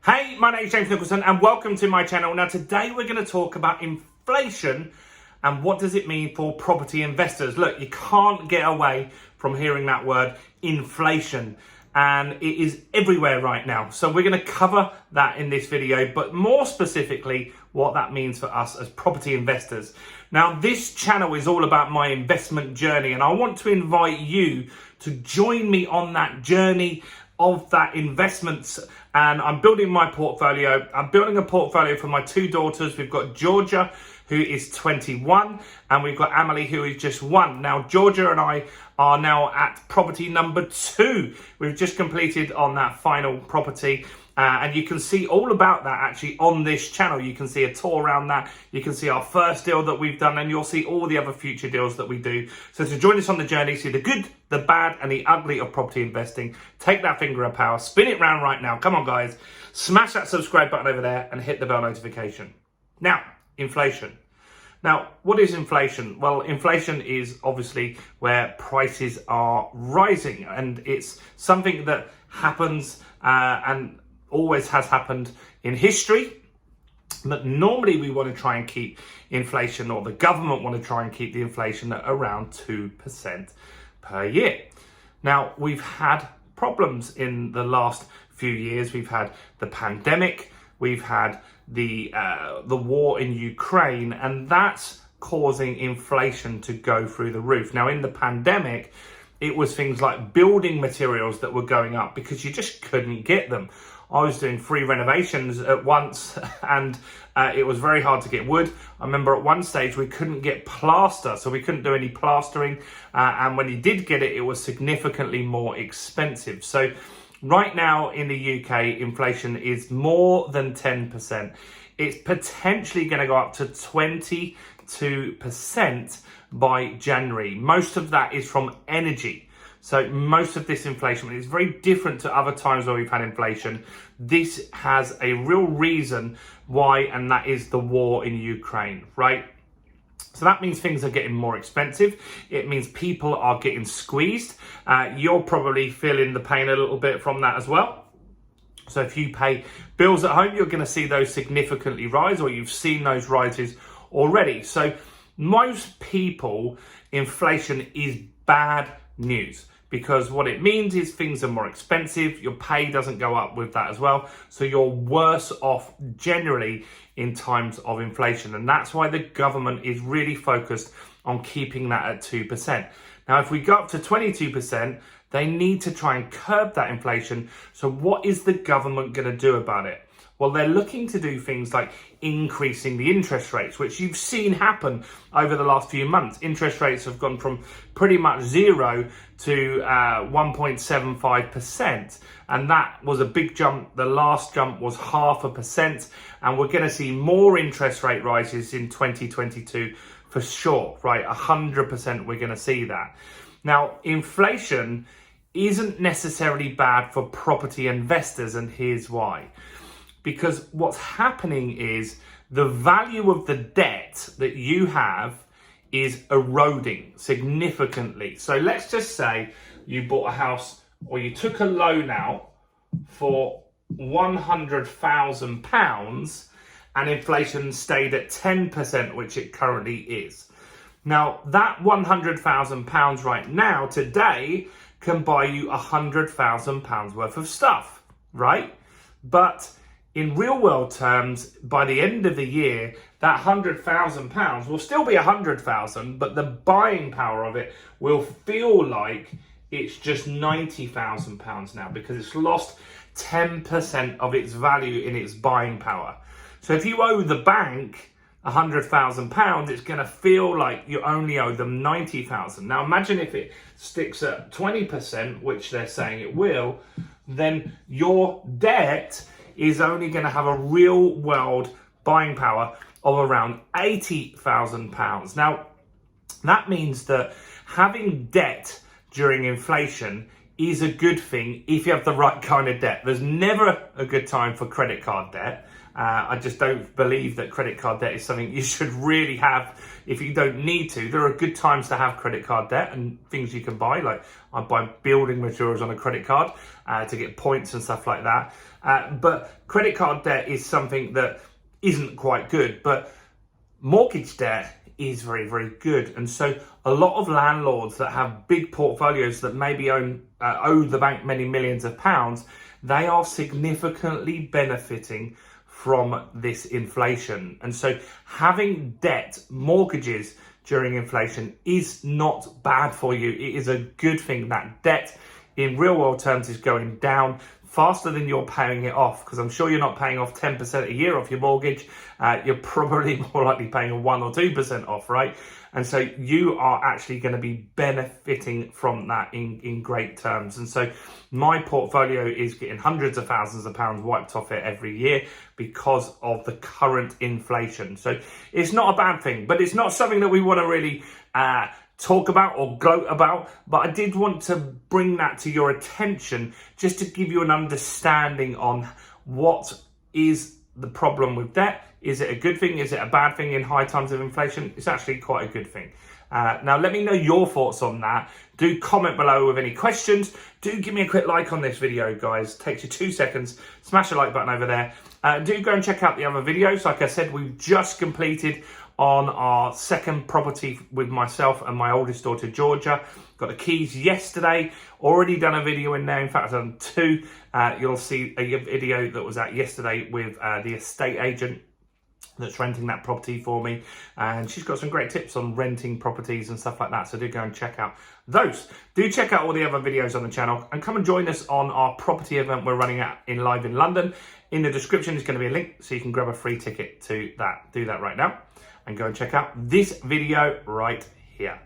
Hey, my name is James Nicholson and welcome to my channel. Now today we're going to talk about inflation and what does it mean for property investors. Look, you can't get away from hearing that word inflation, and it is everywhere right now. So we're going to cover that in this video, but more specifically what that means for us as property investors. Now this channel is all about my investment journey, and I want to invite you to join me on that journey of that investments. And I'm building my portfolio. I'm building a portfolio for my two daughters. We've got Georgia, who is 21, and we've got Emily, who is just 1. Now, Georgia and I are now at property number 2. We've just completed on that final property. And you can see all about that actually on this channel. You can see a tour around that. You can see our first deal that we've done, and you'll see all the other future deals that we do. So to join us on the journey, see the good, the bad, and the ugly of property investing, take that finger of power, spin it round right now. Come on, guys. Smash that subscribe button over there and hit the bell notification. Now, inflation. Now, what is inflation? Well, inflation is obviously where prices are rising, and it's something that happens and always has happened in history. But normally we want to try and keep inflation, or the government want to try and keep the inflation at around 2% per year. Now, we've had problems in the last few years. We've had the pandemic, we've had the war in Ukraine, and that's causing inflation to go through the roof. Now, in the pandemic, it was things like building materials that were going up because you just couldn't get them. I was doing 3 renovations at once, and it was very hard to get wood. I remember at one stage we couldn't get plaster, so we couldn't do any plastering. And when you did get it, it was significantly more expensive. So right now in the UK, inflation is more than 10%. It's potentially going to go up to 22% by January. Most of that is from energy. So most of this inflation is very different to other times where we've had inflation. This has a real reason why, and that is the war in Ukraine, right? So that means things are getting more expensive. It means people are getting squeezed. You're probably feeling the pain a little bit from that as well. So if you pay bills at home, you're going to see those significantly rise, or you've seen those rises already. So most people, inflation is bad news, because what it means is things are more expensive. Your pay doesn't go up with that as well. So you're worse off generally in times of inflation. And that's why the government is really focused on keeping that at 2%. Now, if we go up to 22%, they need to try and curb that inflation. So what is the government going to do about it? Well, they're looking to do things like increasing the interest rates, which you've seen happen over the last few months. Interest rates have gone from pretty much 0 to 1.75%. And that was a big jump. The last jump was 0.5%. And we're going to see more interest rate rises in 2022 for sure, right? 100% we're going to see that. Now, inflation isn't necessarily bad for property investors, and here's why. Because what's happening is the value of the debt that you have is eroding significantly. So let's just say you bought a house, or you took a loan out for £100,000 and inflation stayed at 10%, which it currently is. Now, that £100,000 right now, today, can buy you £100,000 worth of stuff, right? But in real world terms, by the end of the year, that £100,000 will still be £100,000, but the buying power of it will feel like it's just £90,000 now, because it's lost 10% of its value in its buying power. So if you owe the bank £100,000, it's going to feel like you only owe them £90,000. Now imagine if it sticks at 20%, which they're saying it will, then your debt is only going to have a real world buying power of around £80,000. Now, that means that having debt during inflation is a good thing if you have the right kind of debt. There's never a good time for credit card debt. I just don't believe that credit card debt is something you should really have if you don't need to. There are good times to have credit card debt and things you can buy. Like I buy building materials on a credit card to get points and stuff like that. But credit card debt is something that isn't quite good, but mortgage debt is very, very good. And so a lot of landlords that have big portfolios that maybe owe the bank many millions of pounds, they are significantly benefiting from this inflation. And so having debt, mortgages during inflation is not bad for you. It is a good thing. That debt in real world terms is going down faster than you're paying it off, because I'm sure you're not paying off 10% a year off your mortgage. You're probably more likely paying 1 or 2% off, right? And so you are actually going to be benefiting from that in great terms. And so my portfolio is getting hundreds of thousands of pounds wiped off it every year because of the current inflation. So it's not a bad thing, but it's not something that we want to really talk about or gloat about. But I did want to bring that to your attention just to give you an understanding on what is the problem with debt. Is it a good thing? Is it a bad thing in high times of inflation? It's actually quite a good thing. Now, let me know your thoughts on that. Do comment below with any questions. Do give me a quick like on this video, guys. Takes you 2 seconds. Smash the like button over there. Do go and check out the other videos. Like I said, we've just completed on our second property with myself and my oldest daughter, Georgia. Got the keys yesterday. Already done a video in there. In fact, I've done 2. You'll see a video that was out yesterday with the estate agent that's renting that property for me, and she's got some great tips on renting properties and stuff like that, so do go and check out those. Do check out all the other videos on the channel and come and join us on our property event we're running at live in London. In the description is going to be a link so you can grab a free ticket to that. Do that right now and go and check out this video right here.